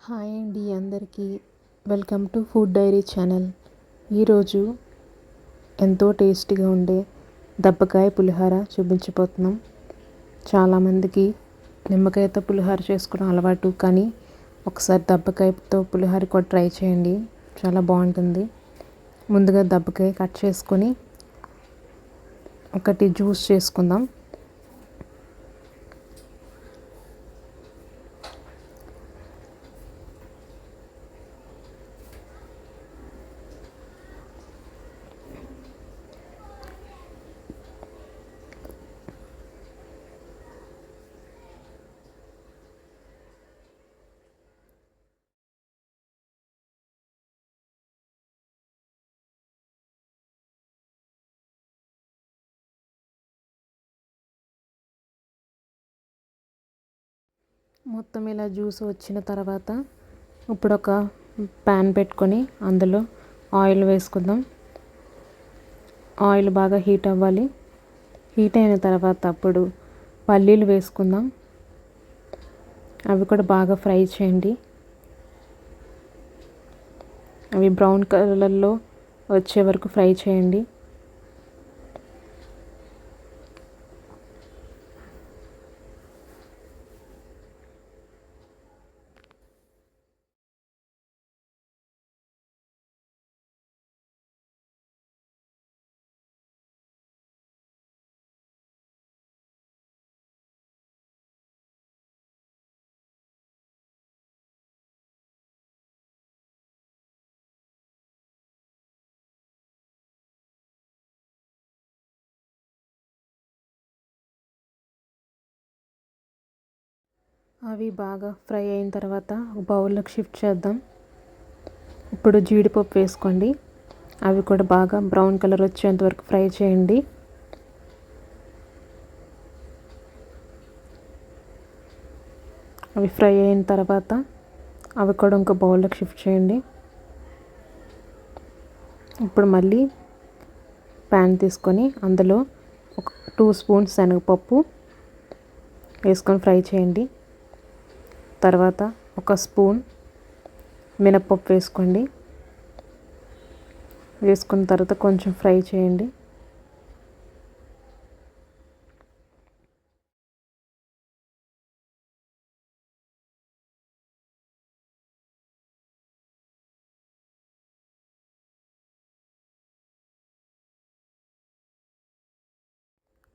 Hi అండి అందరికీ. Welcome to food diary channel. ఈరోజు ఎంతో టేస్టీగా ఉండే దబ్బకాయ పులిహోర చూపించబోతున్నాం. చాలామందికి నిమ్మకాయతో పులిహోర చేసుకోవడం అలవాటు, కానీ ఒకసారి దబ్బకాయతో పులిహోర కూడా ట్రై చేయండి, చాలా బాగుంటుంది. ముందుగా దబ్బకాయ కట్ చేసుకొని ఒకటి జ్యూస్ చేసుకుందాం. మొత్తం ఇలా జ్యూస్ వచ్చిన తర్వాత ఇప్పుడు ఒక ప్యాన్ పెట్టుకొని అందులో ఆయిల్ వేసుకుందాం. ఆయిల్ బాగా హీట్ అవ్వాలి. హీట్ అయిన తర్వాత అప్పుడు పల్లీలు వేసుకుందాం. అవి కూడా బాగా ఫ్రై చేయండి. అవి బ్రౌన్ కలర్లో వచ్చే వరకు ఫ్రై చేయండి. అవి బాగా ఫ్రై అయిన తర్వాత బౌల్లోకి షిఫ్ట్ చేద్దాం. ఇప్పుడు జీడిపప్పు వేసుకోండి. అవి కూడా బాగా బ్రౌన్ కలర్ వచ్చేంత వరకు ఫ్రై చేయండి. అవి ఫ్రై అయిన తర్వాత అవి కూడా ఇంకో బౌల్లోకి షిఫ్ట్ చేయండి. ఇప్పుడు మళ్ళీ ప్యాన్ తీసుకొని అందులో ఒక 2 స్పూన్స్ శనగపప్పు వేసుకొని ఫ్రై చేయండి. తర్వాత ఒక స్పూన్ మినప్పప్పు వేసుకోండి. వేసుకున్న తర్వాత కొంచెం ఫ్రై చేయండి.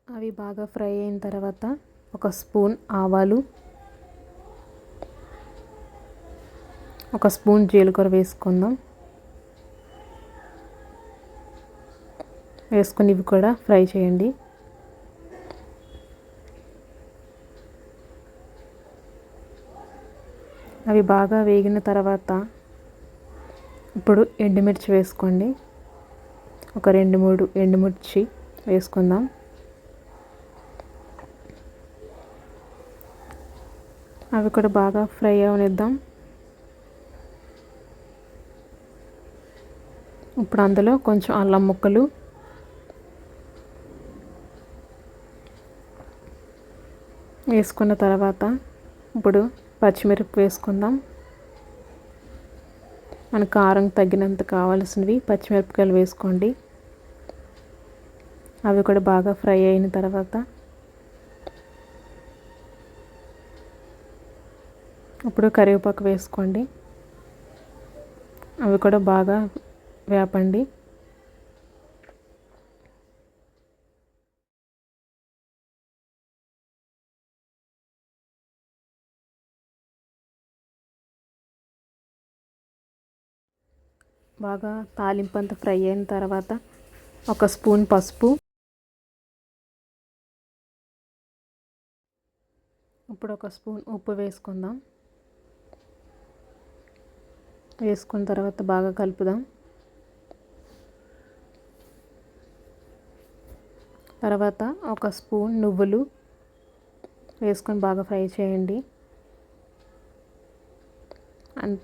అవి బాగా ఫ్రై అయిన తర్వాత ఒక స్పూన్ ఆవాలు, ఒక స్పూన్ జీలకర్ర వేసుకుందాం. వేసుకొని ఇవి కూడా ఫ్రై చేయండి. అవి బాగా వేగిన తర్వాత ఇప్పుడు ఎండుమిర్చి వేసుకోండి. ఒక 2-3 ఎండుమిర్చి వేసుకుందాం. అవి కూడా బాగా ఫ్రై అవనిద్దాం. ఇప్పుడు అందులో కొంచెం అల్లం ముక్కలు, వేసుకున్న తర్వాత ఇప్పుడు పచ్చిమిరపకాయ వేసుకుందాం. మన కారం తగినంత కావాల్సినవి పచ్చిమిరపకాయలు వేసుకోండి. అవి కూడా బాగా ఫ్రై అయిన తర్వాత ఇప్పుడు కరివేపాకు వేసుకోండి. అవి కూడా బాగా వేపండి. బాగా తాలింపు అంతా ఫ్రై అయిన తర్వాత ఒక స్పూన్ పసుపు, ఇప్పుడు ఒక స్పూన్ ఉప్పు వేసుకుందాం. వేసుకున్న తర్వాత బాగా కలుపుదాం. తర్వాత ఒక స్పూన్ నువ్వులు వేసుకొని బాగా ఫ్రై చేయండి. అండ్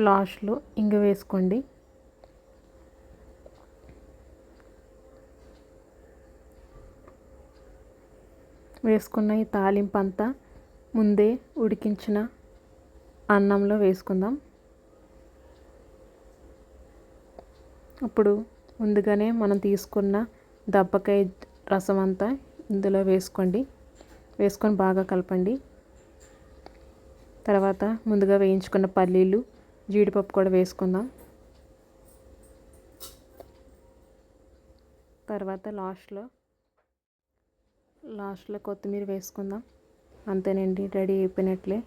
లాస్ట్లో ఇంగు వేసుకోండి. వేసుకున్న ఈ తాలింపు అంతా ముందే ఉడికించిన అన్నంలో వేసుకుందాం. ఇప్పుడు ముందుగానే మనం తీసుకున్న దబ్బకాయ రసం అంతా ఇందులో వేసుకొని బాగా కలపండి. తర్వాత ముందుగా వేయించుకున్న పల్లీలు, జీడిపప్పు కూడా వేసుకుందాం. తర్వాత లాస్ట్లో కొత్తిమీర వేసుకుందాం. అంతేనండి, రెడీ అయిపోయినట్లే.